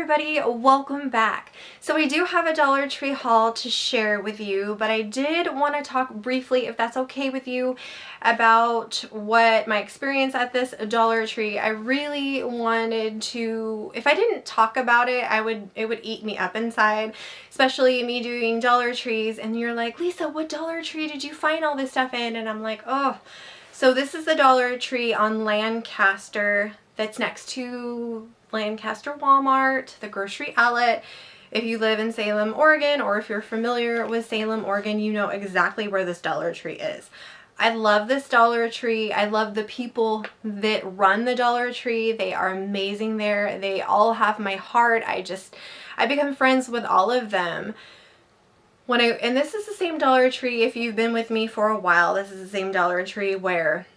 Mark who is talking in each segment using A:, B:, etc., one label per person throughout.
A: everybody, welcome back. So we do have a Dollar Tree haul to share with you, but I did want to talk briefly, if that's okay with you, about what my experience at this Dollar Tree. I really wanted to, if I didn't talk about it, it would eat me up inside, especially me doing Dollar Trees, and you're like, Lisa, what Dollar Tree did you find all this stuff in? And I'm like, oh. So this is the Dollar Tree on Lancaster that's next to Lancaster Walmart, the grocery outlet. If you live in Salem, Oregon, or if you're familiar with Salem, Oregon, you know exactly where this Dollar Tree is. I love this Dollar Tree. I love the people that run the Dollar Tree. They are amazing there. They all have my heart. I become friends with all of them. And this is the same Dollar Tree, if you've been with me for a while, this is the same Dollar Tree where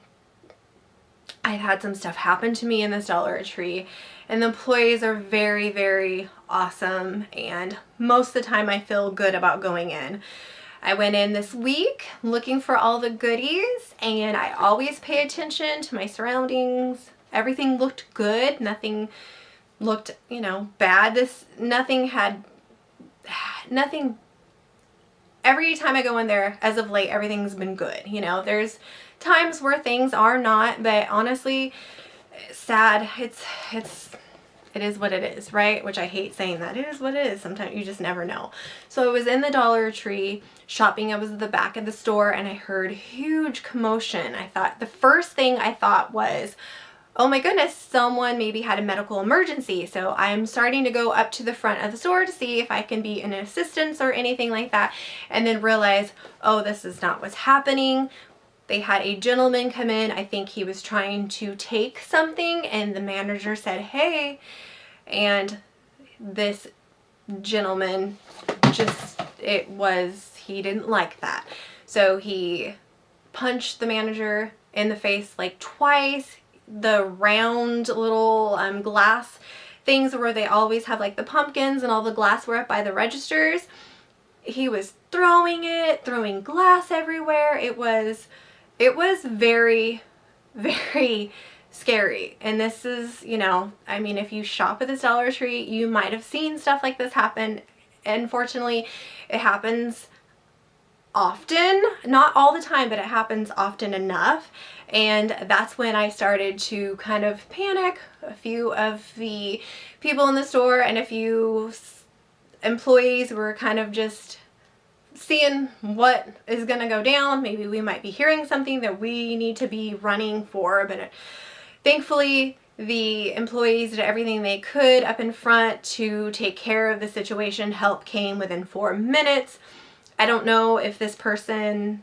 A: I've had some stuff happen to me in this Dollar Tree, and the employees are very, very awesome, and most of the time I feel good about going in. I went in this week looking for all the goodies, and I always pay attention to my surroundings. Everything looked good. Nothing looked, bad. Nothing. Every time I go in there, as of late, everything's been good. There's times where things are not, but honestly, sad. It is what it is, right? Which I hate saying that. It is what it is. Sometimes you just never know. So I was in the Dollar Tree shopping. I was at the back of the store and I heard huge commotion. The first thing I thought was, oh my goodness, someone maybe had a medical emergency. So I'm starting to go up to the front of the store to see if I can be an assistance or anything like that, and then realize, oh, this is not what's happening. They had a gentleman come in. I think he was trying to take something, and the manager said, hey, and this gentleman he didn't like that. So he punched the manager in the face like twice. The round little glass things where they always have like the pumpkins and all the glassware up by the registers, he was throwing glass everywhere. It was very, very scary. And this is, if you shop at this Dollar Tree, you might have seen stuff like this happen. Unfortunately, it happens often, not all the time, but it happens often enough. And that's when I started to kind of panic. A few of the people in the store and a few employees were kind of just seeing what is going to go down. Maybe we might be hearing something that we need to be running for, but thankfully the employees did everything they could up in front to take care of the situation. Help came within 4 minutes. I don't know if the person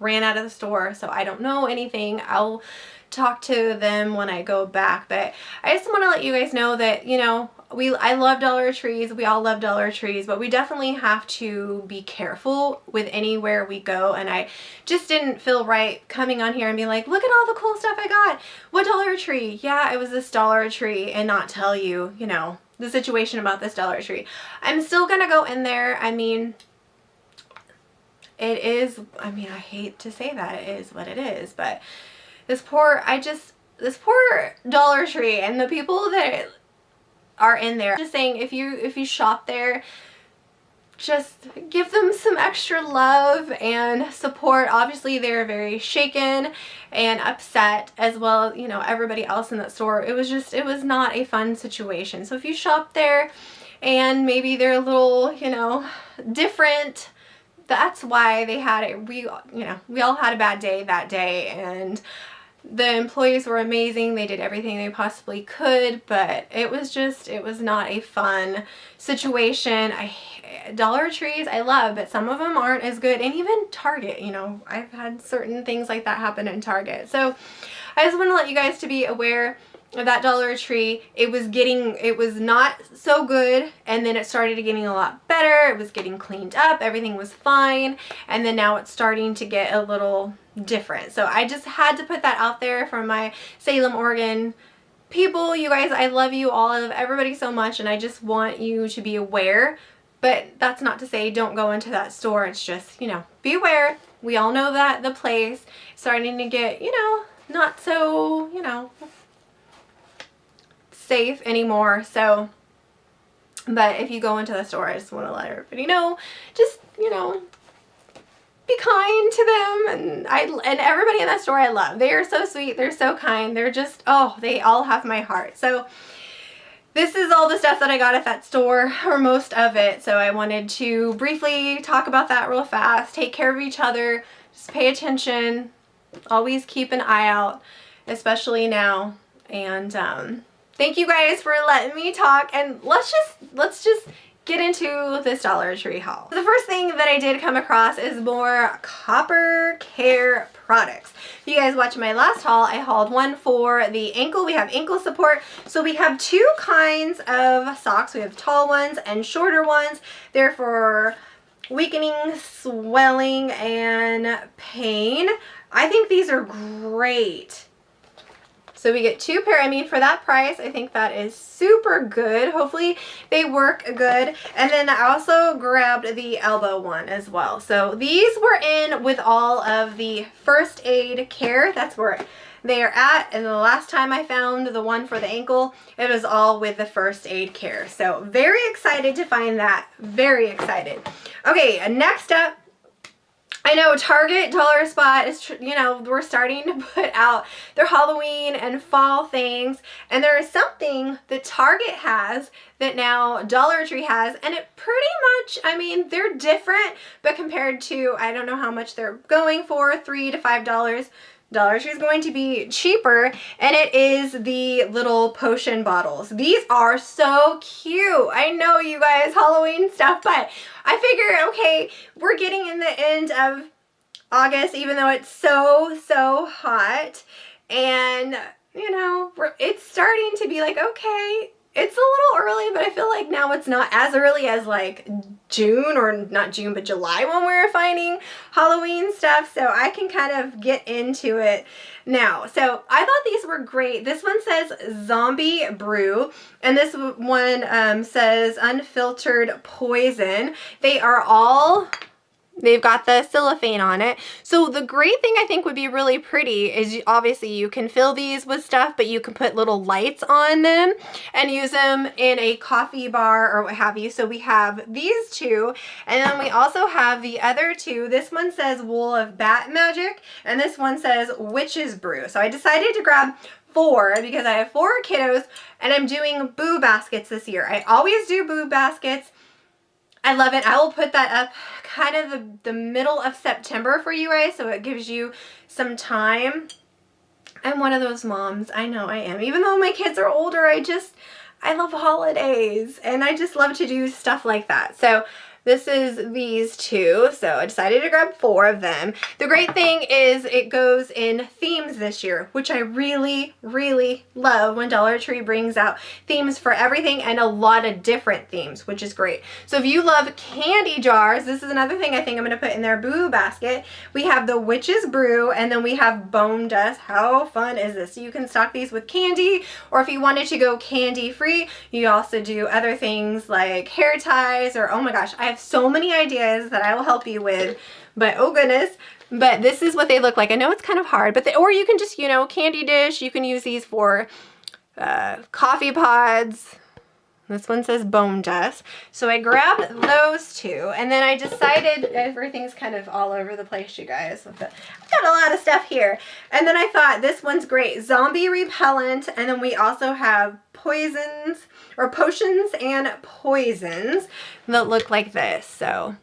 A: ran out of the store, so I don't know anything. I'll talk to them when I go back, but I just want to let you guys know that, I love Dollar Trees. We all love Dollar Trees, but we definitely have to be careful with anywhere we go. And I just didn't feel right coming on here and be like, look at all the cool stuff I got. What Dollar Tree? Yeah, it was this Dollar Tree, and not tell you, the situation about this Dollar Tree. I'm still gonna go in there. I hate to say that, it is what it is, but this poor Dollar Tree and the people that are in there, just saying, if you shop there, just give them some extra love and support. Obviously they're very shaken and upset, as well as everybody else in that store. It was not a fun situation. So if you shop there and maybe they're a little different, that's why they had it. We all had a bad day that day, and the employees were amazing. They did everything they possibly could, but it was not a fun situation. Dollar Trees I love, but some of them aren't as good. And even Target, I've had certain things like that happen in Target. So I just want to let you guys to be aware of that Dollar Tree. It was not so good, and then it started getting a lot better. It was getting cleaned up. Everything was fine. And then now it's starting to get a little different. So I just had to put that out there for my Salem, Oregon people. You guys, I love you all. I love everybody so much, and I just want you to be aware. But that's not to say don't go into that store. It's just, be aware. We all know that the place is starting to get, not so, safe anymore. So, but if you go into the store, I just want to let everybody know, just, you know, be kind to them. And everybody in that store I love. They are so sweet. They're so kind. They're just, oh, they all have my heart. So this is all the stuff that I got at that store, or most of it. So I wanted to briefly talk about that real fast. Take care of each other. Just pay attention. Always keep an eye out, especially now. And thank you guys for letting me talk. And let's just get into this Dollar Tree haul. The first thing that I did come across is more copper care products. If you guys watched my last haul, I hauled one for the ankle. We have ankle support. So we have two kinds of socks. We have tall ones and shorter ones. They're for weakening, swelling, and pain. I think these are great. So we get two pair. I mean, for that price, I think that is super good. Hopefully they work good. And then I also grabbed the elbow one as well. So these were in with all of the first aid care. That's where they are at. And the last time I found the one for the ankle, it was all with the first aid care. So very excited to find that. Very excited. Okay, next up, I know Target Dollar Spot is, you know, we're starting to put out their Halloween and fall things. And there is something that Target has that now Dollar Tree has. And it pretty much, I mean, they're different, but compared to, I don't know how much they're going for, $3 to $5. Dollar Tree is going to be cheaper, and it is the little potion bottles. These are so cute. I know, you guys, Halloween stuff, but I figure, okay, we're getting in the end of August, even though it's so hot, and, you know, it's starting to be like, okay, it's a little early, but I feel like now it's not as early as like June, or not June, but July, when we were finding Halloween stuff. So I can kind of get into it now. So I thought these were great. This one says Zombie Brew, and this one says Unfiltered Poison. They are all... They've got the cellophane on it. So the great thing I think would be really pretty is obviously you can fill these with stuff, but you can put little lights on them and use them in a coffee bar or what have you. So we have these two, and then we also have the other two. This one says Wool of Bat Magic, and this one says Witch's Brew. So I decided to grab 4 because I have 4 kiddos, and I'm doing boo baskets this year. I always do boo baskets. I love it. I will put that up kind of the middle of September for you guys, so it gives you some time. I'm one of those moms. I know I am. Even though my kids are older, I love holidays, and I just love to do stuff like that. So this is these two, so I decided to grab 4 of them. The great thing is it goes in themes this year, which I really love when Dollar Tree brings out themes for everything, and a lot of different themes, which is great. So if you love candy jars, this is another thing I think I'm going to put in their boo basket. We have the Witch's Brew, and then we have Bone Dust. How fun is this? So you can stock these with candy, or if you wanted to go candy free, you also do other things like hair ties, or oh my gosh, I have so many ideas that I will help you with, but oh goodness. But this is what they look like. I know it's kind of hard, but or you can just, you know, candy dish. You can use these for coffee pods. This one says Bone Dust. So I grabbed those two, and then I decided, everything's kind of all over the place, you guys. I've got a lot of stuff here. And then I thought this one's great. Zombie Repellent, and then we also have poisons, or potions and poisons that look like this. So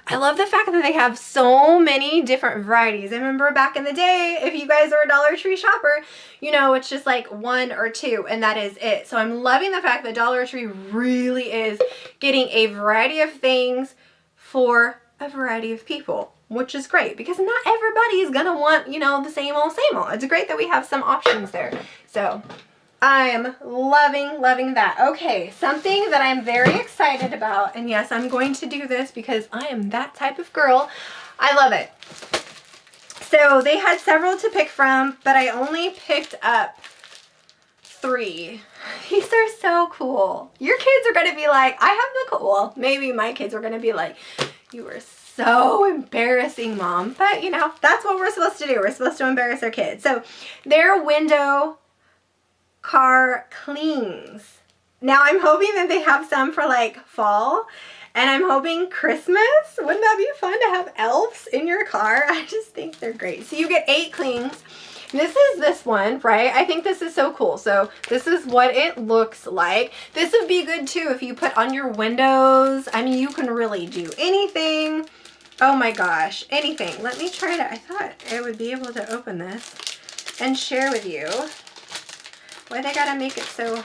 A: I love the fact that they have so many different varieties. I remember back in the day, if you guys are a Dollar Tree shopper, you know, it's just like 1 or 2, and that is it. So I'm loving the fact that Dollar Tree really is getting a variety of things for a variety of people, which is great, because not everybody is gonna want, you know, the same old. It's great that we have some options there. So I'm loving that. Okay, something that I'm very excited about, and yes, I'm going to do this because I am that type of girl. I love it. So they had several to pick from, but I only picked up 3. These are so cool. Your kids are going to be like, I have the cool. Well, maybe my kids are going to be like, you are so embarrassing, Mom. But, you know, that's what we're supposed to do. We're supposed to embarrass our kids. So their window car cleans. Now I'm hoping that they have some for like fall, and I'm hoping Christmas. Wouldn't that be fun to have elves in your car? I just think they're great. So you get 8 cleans. This is this one, right? I think this is so cool. So this is what it looks like. This would be good too if you put on your windows. I mean, you can really do anything. Oh my gosh, anything. Let me try to, I thought I would be able to open this and share with you. Why they gotta make it so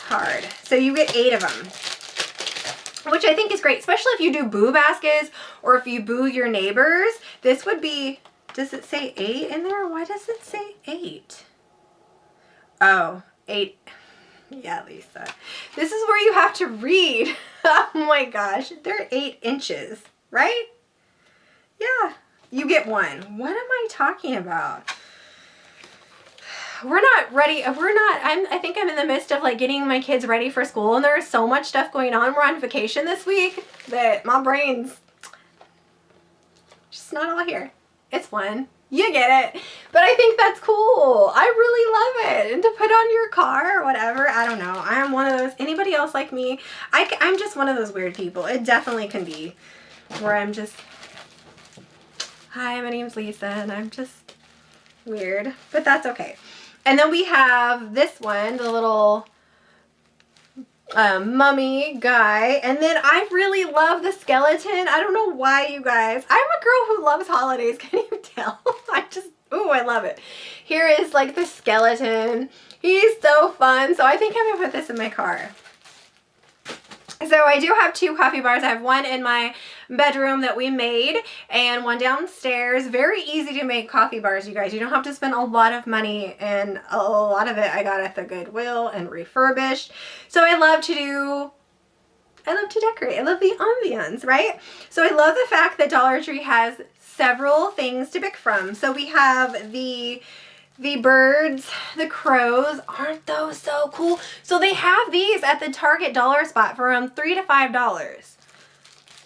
A: hard? So you get 8 of them, which I think is great, especially if you do boo baskets or if you boo your neighbors. This would be, does it say 8 in there? Why does it say 8? Oh, 8. Yeah, Lisa. This is where you have to read. Oh my gosh, they're 8 inches, right? Yeah, you get 1. What am I talking about? We're not ready. I think I'm in the midst of like getting my kids ready for school, and there's so much stuff going on. We're on vacation this week that my brain's just not all here. It's fun. You get it. But I think that's cool. I really love it. And to put on your car or whatever, I don't know. I'm one of those, anybody else like me? I'm just one of those weird people. It definitely can be where I'm just, hi, my name's Lisa, and I'm just weird. But that's okay. And then we have this one, the little mummy guy. And then I really love the skeleton. I don't know why, you guys. I'm a girl who loves holidays. Can you tell? I love it. Here is like the skeleton. He's so fun. So I think I'm gonna put this in my car. So I do have 2 coffee bars. I have one in my bedroom that we made and one downstairs. Very easy to make coffee bars, you guys. You don't have to spend a lot of money, and a lot of it I got at the Goodwill and refurbished. So I love to decorate. I love the ambiance, right? So I love the fact that Dollar Tree has several things to pick from. So we have the birds, the crows. Aren't those so cool? So they have these at the Target dollar spot for $3 to $5.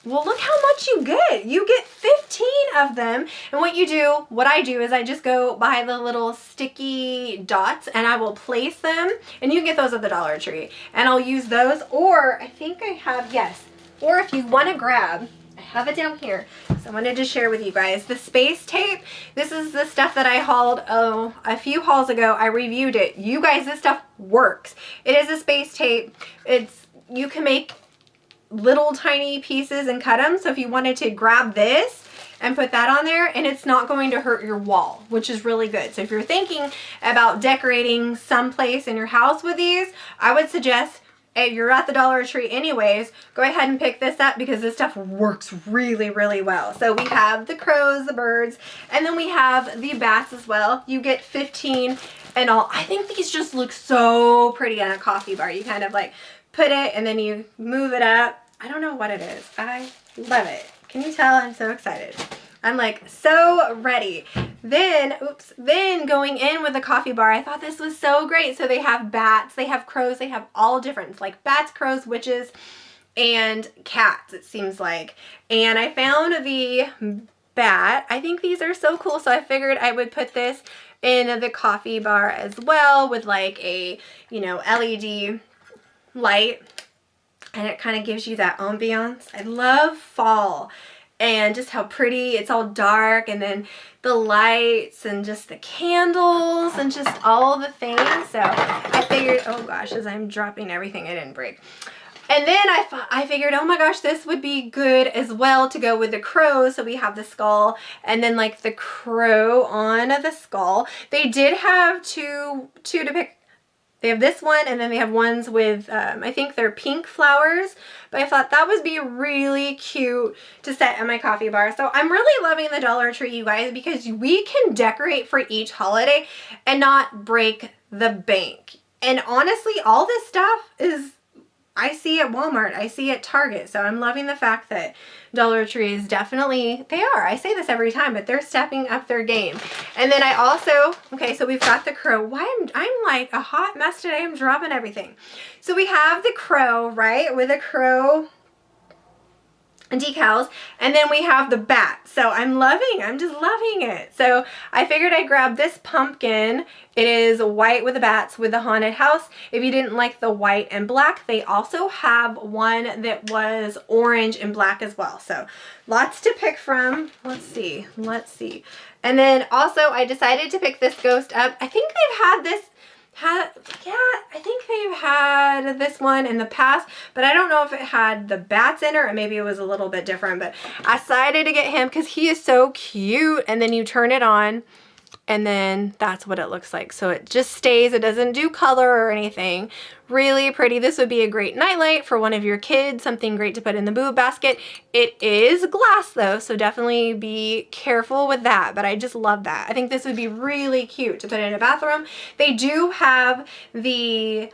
A: Well, look how much you get. You get 15 of them. And what I do is I just go buy the little sticky dots and I will place them. And you can get those at the Dollar Tree. And I'll use those, or I think I have, yes. Or if you want to grab, I have it down here. So I wanted to share with you guys the space tape. This is the stuff that I hauled a few hauls ago. I reviewed it. You guys, this stuff works. It is a space tape. You can make little tiny pieces and cut them. So if you wanted to grab this and put that on there, and it's not going to hurt your wall, which is really good. So if you're thinking about decorating someplace in your house with these, I would suggest, if you're at the Dollar Tree anyways, go ahead and pick this up because this stuff works really, really well. So we have the crows, the birds, and then we have the bats as well. You get 15 and all. I think these just look so pretty on a coffee bar. You kind of like put it and then you move it up. I don't know what it is. I love it. Can you tell? I'm so excited. I'm like so ready. Then going in with the coffee bar, I thought this was so great. So they have bats, they have crows, they have all different, like bats, crows, witches, and cats, it seems like. And I found the bat. I think these are so cool. So I figured I would put this in the coffee bar as well with like a, LED light. And it kind of gives you that ambiance. I love fall and just how pretty. It's all dark, and then the lights and just the candles and just all the things. So I figured, oh gosh, as I'm dropping everything, I didn't break. And then I figured, oh my gosh, this would be good as well to go with the crow. So we have the skull and then like the crow on the skull. They did have two to pick. They have this one, and then they have ones with, I think they're pink flowers, but I thought that would be really cute to set in my coffee bar. So I'm really loving the Dollar Tree, you guys, because we can decorate for each holiday and not break the bank. And honestly, all this stuff is, I see at Walmart, I see at Target. So I'm loving the fact that Dollar Tree is definitely, I say this every time, but they're stepping up their game. And then I also, okay, so we've got the crow. I'm like a hot mess today. I'm dropping everything. So we have the crow, right? With a crow decals, and then we have the bat. So I'm just loving it. So I figured I'd grab this pumpkin. It is white with the bats with the haunted house. If you didn't like the white and black, they also have one that was orange and black as well. So lots to pick from. Let's see. And then also I decided to pick this ghost up. I think they've had this I think they've had this one in the past, but I don't know if it had the bats in it or maybe it was a little bit different, but I decided to get him because he is so cute. And then you turn it on and then that's what it looks like. So it just stays, it doesn't do color or anything. Really pretty. This would be a great nightlight for one of your kids, something great to put in the boob basket. It is glass though, so definitely be careful with that, but I just love that. I think this would be really cute to put in a bathroom. They do have the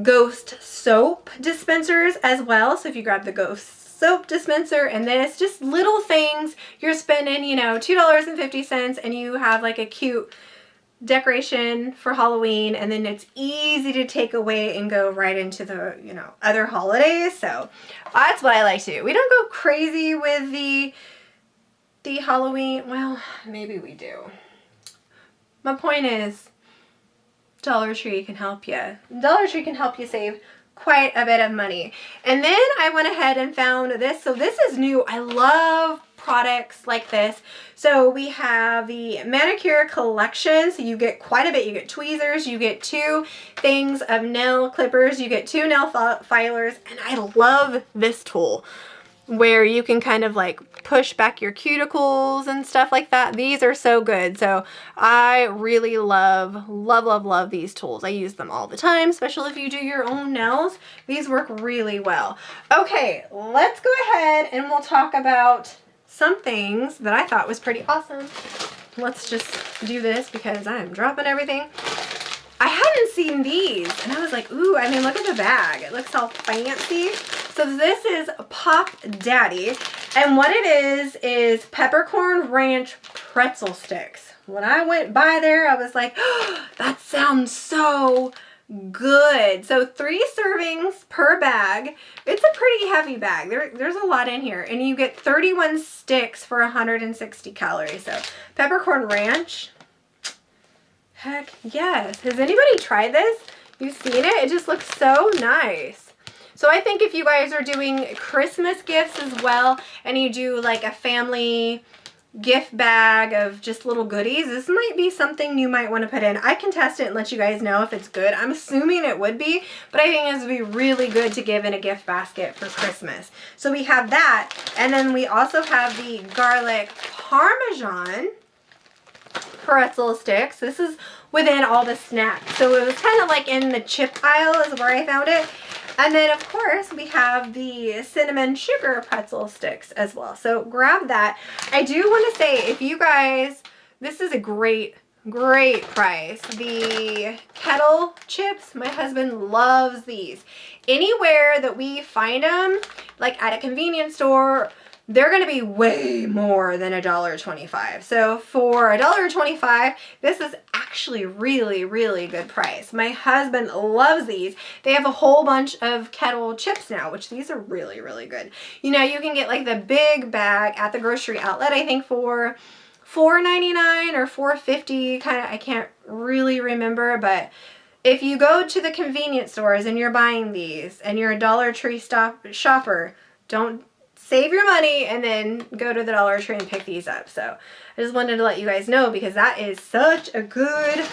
A: ghost soap dispensers as well, so if you grab the ghost soap dispenser and then it's just little things, you're spending, you know, $2.50 and you have like a cute decoration for Halloween, and then it's easy to take away and go right into the, you know, other holidays. So that's what I like to do. We don't go crazy with the Halloween. Well, maybe we do. My point is Dollar Tree can help you. Dollar Tree can help you save quite a bit of money. And then I went ahead and found this. So this is new. I love products like this. So we have the manicure collection. So you get quite a bit. You get tweezers, you get 2 things of nail clippers, you get 2 nail filers, and I love this tool where you can kind of like push back your cuticles and stuff like that. These are so good. So I really love these tools. I use them all the time, especially if you do your own nails. These work really well. Okay, let's go ahead and we'll talk about some things that I thought was pretty awesome. Let's just do this because I'm dropping everything. I hadn't seen these and I was like, ooh, I mean, look at the bag. It looks all fancy. So this is Pop Daddy, and what it is peppercorn ranch pretzel sticks. When I went by there, I was like, oh, that sounds so good. So 3 servings per bag. It's a pretty heavy bag. There's a lot in here, and you get 31 sticks for 160 calories. So peppercorn ranch. Heck yes. Has anybody tried this? You've seen it? It just looks so nice. So I think if you guys are doing Christmas gifts as well, and you do like a family gift bag of just little goodies, this might be something you might want to put in. I can test it and let you guys know if it's good. I'm assuming it would be, but I think this would be really good to give in a gift basket for Christmas. So we have that, and then we also have the garlic parmesan pretzel sticks. This is within all the snacks. So it was kind of like in the chip aisle is where I found it. And then of course we have the cinnamon sugar pretzel sticks as well. So grab that. I do want to say, if you guys, this is a great price. The kettle chips, my husband loves these. Anywhere that we find them, like at a convenience store, they're going to be way more than $1.25. So for $1.25, this is actually really good price. My husband loves these. They have a whole bunch of kettle chips now, which these are really good. You know, you can get like the big bag at the grocery outlet, I think for $4.99 or $4.50, kind of, I can't really remember, but if you go to the convenience stores and you're buying these and you're a Dollar Tree shopper, don't save your money and then go to the Dollar Tree and pick these up. So I just wanted to let you guys know because that is such a good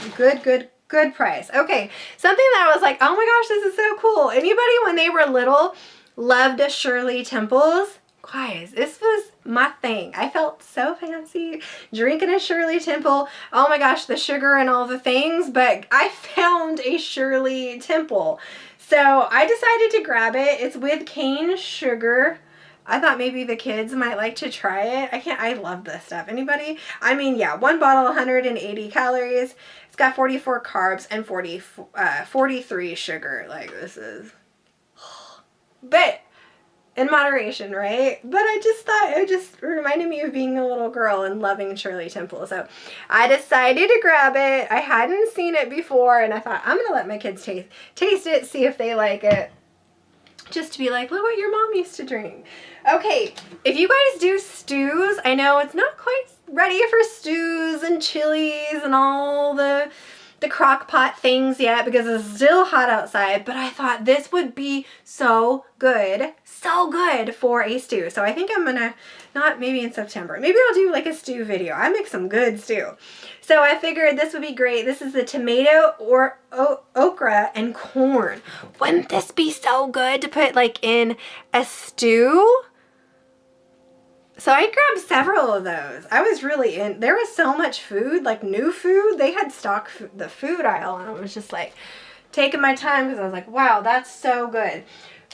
A: price. Okay, something that I was like, oh my gosh, this is so cool. Anybody when they were little loved Shirley Temples? Guys, this was my thing. I felt so fancy drinking a Shirley Temple. Oh my gosh, the sugar and all the things, but I found a Shirley Temple. So I decided to grab it. It's with cane sugar. I thought maybe the kids might like to try it. I love this stuff. Anybody? I mean, yeah, 1 bottle, 180 calories. It's got 44 carbs and 43 sugar. Like, this is, but in moderation, right? But I just thought it just reminded me of being a little girl and loving Shirley Temple. So I decided to grab it. I hadn't seen it before, and I thought I'm gonna let my kids taste it, see if they like it. Just to be like, look what your mom used to drink. Okay, if you guys do stews, I know it's not quite ready for stews and chilies and all the crock pot things yet because it's still hot outside, but I thought this would be so good for a stew. So I think I'm gonna, not maybe in September, maybe I'll do like a stew video. I make some good stew. So I figured this would be great. This is the tomato or okra and corn. Wouldn't this be so good to put like in a stew? So I grabbed several of those. I was really in, there was so much food, like new food. They had stock the food aisle, and I was just like taking my time because I was like, wow, that's so good.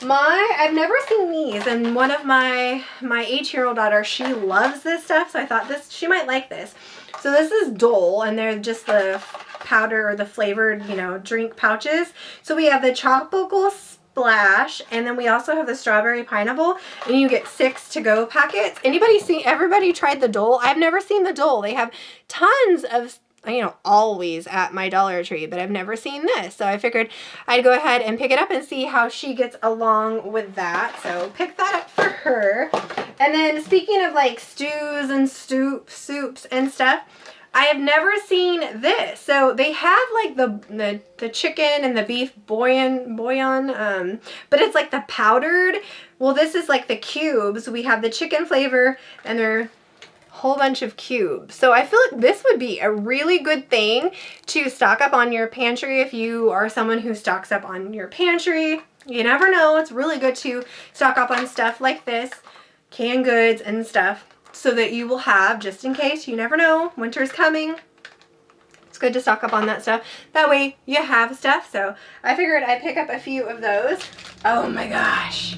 A: I've never seen these, and one of my 8-year-old daughter, she loves this stuff, so I thought she might like this. So this is Dole, and they're just the powder or the flavored, you know, drink pouches. So we have the tropical splash, and then we also have the strawberry pineapple, and you get 6 to-go packets. Everybody tried the Dole? I've never seen the Dole. They have tons of, you know, always at my Dollar Tree, but I've never seen this. So I figured I'd go ahead and pick it up and see how she gets along with that. So pick that up for her. And then speaking of like stews and soups and stuff, I have never seen this. So they have like the chicken and the beef bouillon, but it's like the powdered. Well, this is like the cubes. We have the chicken flavor, and they're whole bunch of cubes. So I feel like this would be a really good thing to stock up on your pantry if you are someone who stocks up on your pantry. You never know. It's really good to stock up on stuff like this, canned goods and stuff, so that you will have, just in case, you never know, winter's coming. It's good to stock up on that stuff. That way you have stuff. So I figured I'd pick up a few of those. Oh my gosh.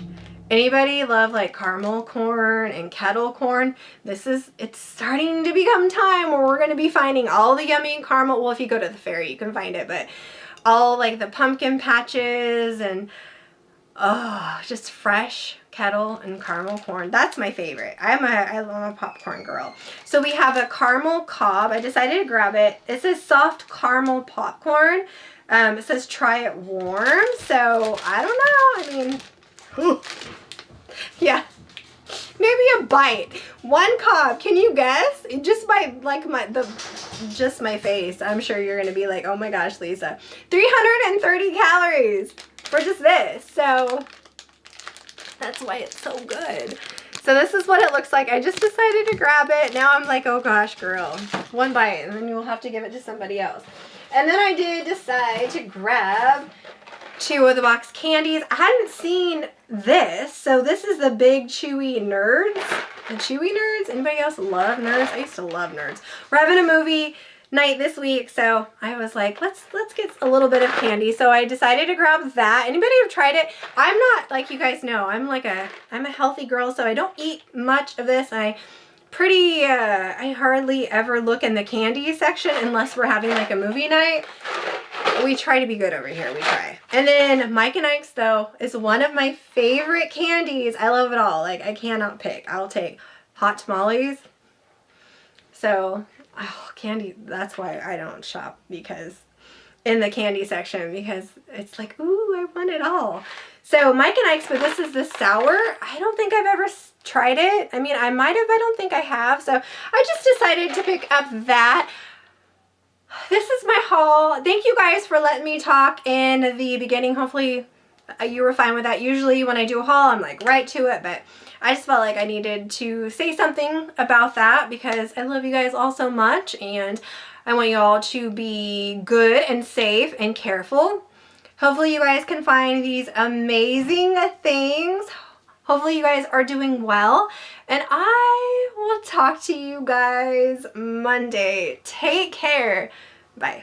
A: Anybody love like caramel corn and kettle corn? It's starting to become time where we're going to be finding all the yummy caramel. Well, if you go to the fair, you can find it, but all like the pumpkin patches and just fresh kettle and caramel corn. That's my favorite. I'm a popcorn girl. So we have a caramel cob. I decided to grab it. It says soft caramel popcorn. It says try it warm. So I don't know. I mean, yeah, maybe a bite. One cob. Can you guess? Just by like just my face, I'm sure you're gonna be like, oh my gosh, Lisa, 330 calories for just this. So that's why it's so good. So this is what it looks like. I just decided to grab it. Now I'm like, oh gosh, girl, one bite, and then you'll have to give it to somebody else. And then I did decide to grab 2 of the box candies. I hadn't seen this. So this is the Big Chewy Nerds. The Chewy Nerds. Anybody else love Nerds? I used to love Nerds. We're having a movie night this week, so I was like, let's get a little bit of candy. So I decided to grab that. Anybody have tried it? I'm not, like you guys know, I'm a healthy girl, so I don't eat much of this. I hardly ever look in the candy section unless we're having like a movie night. We try to be good over here. We try. And then Mike and Ike's, though, is one of my favorite candies. I love it all. Like, I cannot pick. I'll take hot tamales. So, candy, that's why I don't shop, because in the candy section, because it's like, ooh, I want it all. So Mike and Ike's, but this is the sour. I don't think I've ever tried it. I mean, I might have, I don't think I have. So I just decided to pick up that. This is my haul. Thank you guys for letting me talk in the beginning. Hopefully you were fine with that. Usually when I do a haul, I'm like right to it, but I just felt like I needed to say something about that because I love you guys all so much, and I want you all to be good and safe and careful. Hopefully you guys can find these amazing things. Hopefully you guys are doing well, and I will talk to you guys Monday. Take care. Bye.